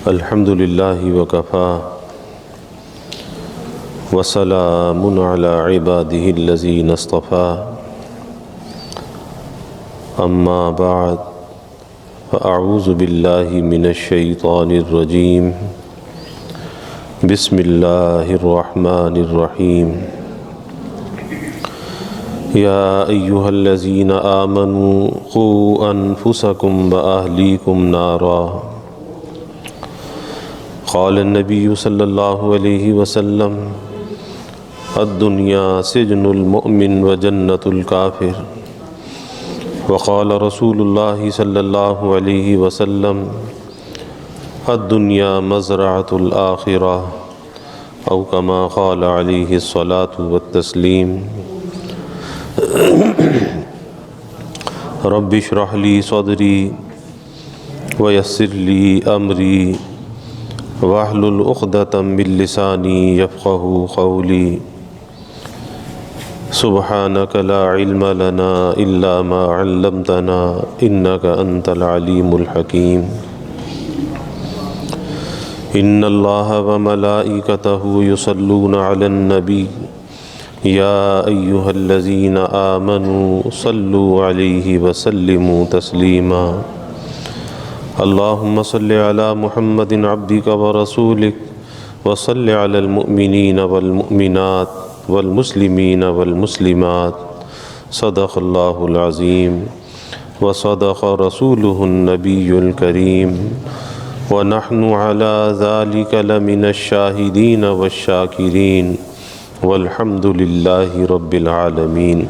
الحمد للہ وکفا وسلام علی عبادہ الذین اصطفا اما بعد فاعوذ باللہ من الشیطان الرجیم بسم اللہ الرحمن الرحیم یا ایہا الذین آمنوا قوا انفسکم واہلیکم نارا قال النبی صلی اللہ علیہ وسلم الدنیا سجن المؤمن وجنت الکافر وقال رسول اللہ صلی اللہ علیہ وسلم الدنیا مزرعۃ الآخرہ او کما قال علیہ الصلاۃ والتسلیم رب اشرح لی صدری ویسر لی امری واحلل عقدۃ من لسانی یفقہوا قولی سبحانک لا علم لنا الا ما علمتنا انک انت العلیم الحکیم ان اللہ وملائکتہ یصلون علی النبی یا ایہا الذین آمنوا صلوا علیہ وسلموا تسلیما اللہم صل علی محمد عبدک ورسولک وصل علی المؤمنین والمؤمنات والمسلمین والمسلمات صدق اللہ العظیم وصدق رسولہ النبی الکریم ونحن علی ذلک لمن الشاہدین والشاکرین والحمد للہ رب العالمین۔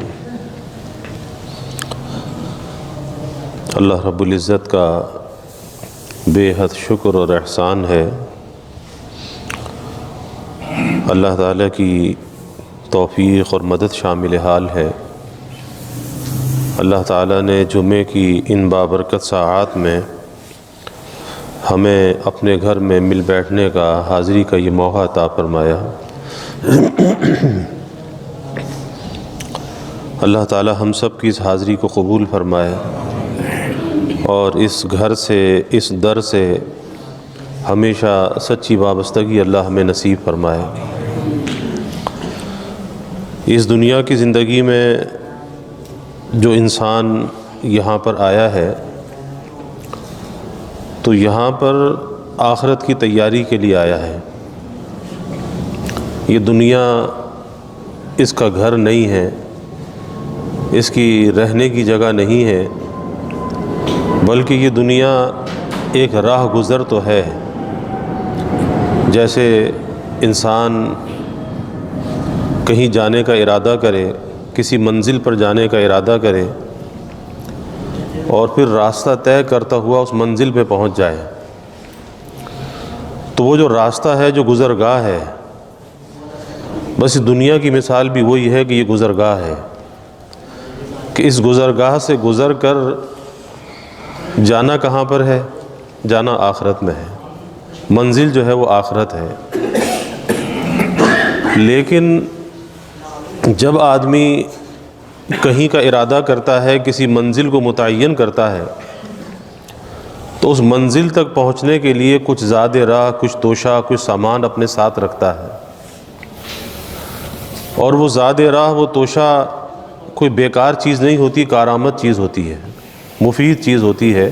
اللہ رب العزت کا بے حد شکر اور احسان ہے، اللہ تعالیٰ کی توفیق اور مدد شامل حال ہے۔ اللہ تعالیٰ نے جمعے کی ان بابرکت ساعات میں ہمیں اپنے گھر میں مل بیٹھنے کا، حاضری کا یہ موقع عطا فرمایا۔ اللہ تعالیٰ ہم سب کی اس حاضری کو قبول فرمائے اور اس گھر سے، اس در سے ہمیشہ سچی وابستگی اللہ ہمیں نصیب فرمائے۔ اس دنیا کی زندگی میں جو انسان یہاں پر آیا ہے تو یہاں پر آخرت کی تیاری کے لیے آیا ہے۔ یہ دنیا اس کا گھر نہیں ہے، اس کی رہنے کی جگہ نہیں ہے، بلکہ یہ دنیا ایک راہ گزر تو ہے۔ جیسے انسان کہیں جانے کا ارادہ کرے، کسی منزل پر جانے کا ارادہ کرے اور پھر راستہ طے کرتا ہوا اس منزل پہ پہنچ جائے، تو وہ جو راستہ ہے، جو گزرگاہ ہے، بس دنیا کی مثال بھی وہی ہے کہ یہ گزرگاہ ہے، کہ اس گزرگاہ سے گزر کر جانا کہاں پر ہے؟ جانا آخرت میں ہے، منزل جو ہے وہ آخرت ہے۔ لیکن جب آدمی کہیں کا ارادہ کرتا ہے، کسی منزل کو متعین کرتا ہے، تو اس منزل تک پہنچنے کے لیے کچھ زاد راہ، کچھ توشہ، کچھ سامان اپنے ساتھ رکھتا ہے، اور وہ زاد راہ، وہ توشہ کوئی بیکار چیز نہیں ہوتی، کارآمد چیز ہوتی ہے، مفید چیز ہوتی ہے۔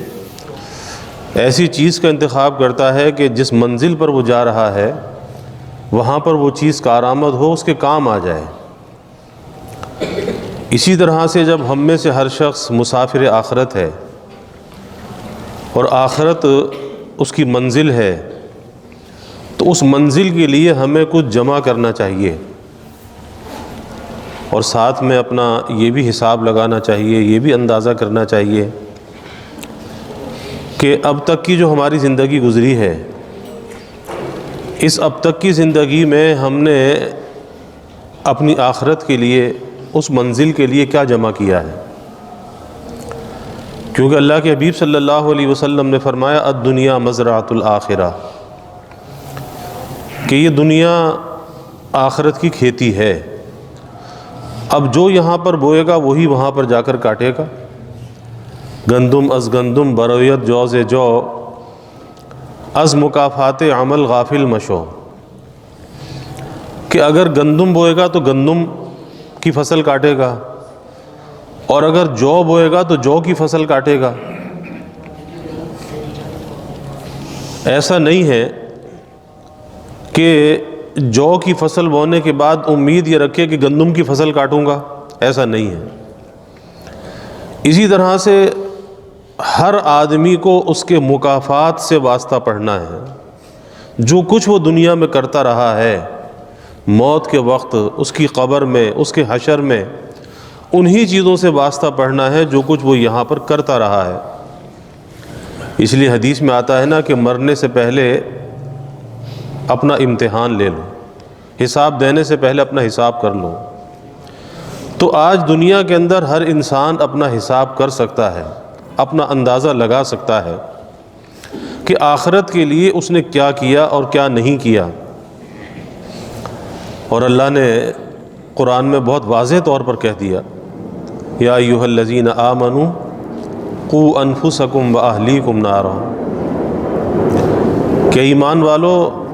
ایسی چیز کا انتخاب کرتا ہے کہ جس منزل پر وہ جا رہا ہے وہاں پر وہ چیز کارآمد ہو، اس کے کام آ جائے۔ اسی طرح سے جب ہم میں سے ہر شخص مسافر آخرت ہے اور آخرت اس کی منزل ہے، تو اس منزل کے لیے ہمیں کچھ جمع کرنا چاہیے، اور ساتھ میں اپنا یہ بھی حساب لگانا چاہیے، یہ بھی اندازہ کرنا چاہیے کہ اب تک کی جو ہماری زندگی گزری ہے، اس اب تک کی زندگی میں ہم نے اپنی آخرت کے لیے، اس منزل کے لیے کیا جمع کیا ہے۔ کیونکہ اللہ کے حبیب صلی اللہ علیہ وسلم نے فرمایا الدنیا مزرعۃ الآخرہ، کہ یہ دنیا آخرت کی کھیتی ہے۔ اب جو یہاں پر بوئے گا وہی وہاں پر جا کر کاٹے گا۔ گندم از گندم برویت جو سے جو، از مکافات عمل غافل مشو، کہ اگر گندم بوئے گا تو گندم کی فصل کاٹے گا، اور اگر جو بوئے گا تو جو کی فصل کاٹے گا۔ ایسا نہیں ہے کہ جو کی فصل بونے کے بعد امید یہ رکھے کہ گندم کی فصل کاٹوں گا، ایسا نہیں ہے۔ اسی طرح سے ہر آدمی کو اس کے مکافات سے واسطہ پڑھنا ہے۔ جو کچھ وہ دنیا میں کرتا رہا ہے، موت کے وقت، اس کی قبر میں، اس کے حشر میں، انہی چیزوں سے واسطہ پڑھنا ہے جو کچھ وہ یہاں پر کرتا رہا ہے۔ اس لیے حدیث میں آتا ہے نا کہ مرنے سے پہلے اپنا امتحان لے لو، حساب دینے سے پہلے اپنا حساب کر لو۔ تو آج دنیا کے اندر ہر انسان اپنا حساب کر سکتا ہے، اپنا اندازہ لگا سکتا ہے کہ آخرت کے لیے اس نے کیا کیا اور کیا نہیں کیا۔ اور اللہ نے قرآن میں بہت واضح طور پر کہہ دیا، یا ایھا الذین آمنوا قوا انفسکم واہلیکم نارا، کہ ایمان والو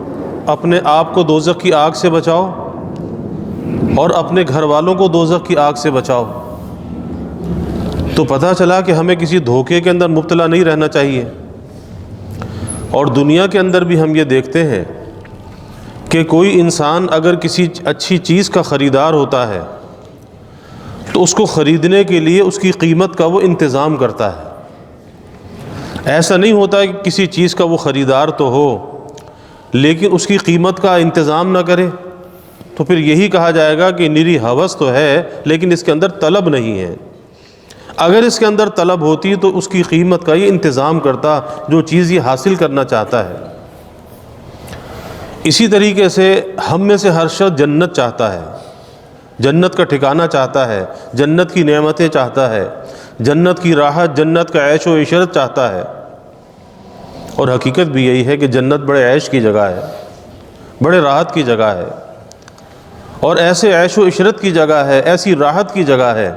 اپنے آپ کو دوزخ کی آگ سے بچاؤ اور اپنے گھر والوں کو دوزخ کی آگ سے بچاؤ۔ تو پتہ چلا کہ ہمیں کسی دھوکے کے اندر مبتلا نہیں رہنا چاہیے۔ اور دنیا کے اندر بھی ہم یہ دیکھتے ہیں کہ کوئی انسان اگر کسی اچھی چیز کا خریدار ہوتا ہے تو اس کو خریدنے کے لیے اس کی قیمت کا وہ انتظام کرتا ہے۔ ایسا نہیں ہوتا ہے کہ کسی چیز کا وہ خریدار تو ہو لیکن اس کی قیمت کا انتظام نہ کرے، تو پھر یہی کہا جائے گا کہ نری ہوس تو ہے لیکن اس کے اندر طلب نہیں ہے۔ اگر اس کے اندر طلب ہوتی تو اس کی قیمت کا یہ انتظام کرتا جو چیز یہ حاصل کرنا چاہتا ہے۔ اسی طریقے سے ہم میں سے ہر شخص جنت چاہتا ہے، جنت کا ٹھکانہ چاہتا ہے، جنت کی نعمتیں چاہتا ہے، جنت کی راحت، جنت کا عیش و عشرت چاہتا ہے۔ اور حقیقت بھی یہی ہے کہ جنت بڑے عیش کی جگہ ہے، بڑے راحت کی جگہ ہے، اور ایسے عیش و عشرت کی جگہ ہے، ایسی راحت کی جگہ ہے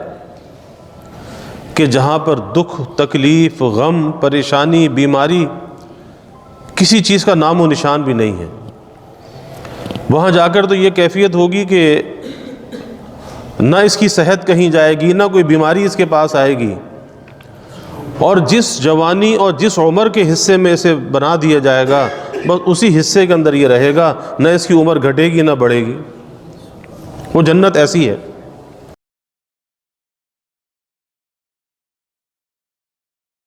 کہ جہاں پر دکھ، تکلیف، غم، پریشانی، بیماری، کسی چیز کا نام و نشان بھی نہیں ہے۔ وہاں جا کر تو یہ کیفیت ہوگی کہ نہ اس کی صحت کہیں جائے گی، نہ کوئی بیماری اس کے پاس آئے گی، اور جس جوانی اور جس عمر کے حصے میں اسے بنا دیا جائے گا بس اسی حصے کے اندر یہ رہے گا، نہ اس کی عمر گھٹے گی نہ بڑھے گی۔ وہ جنت ایسی ہے۔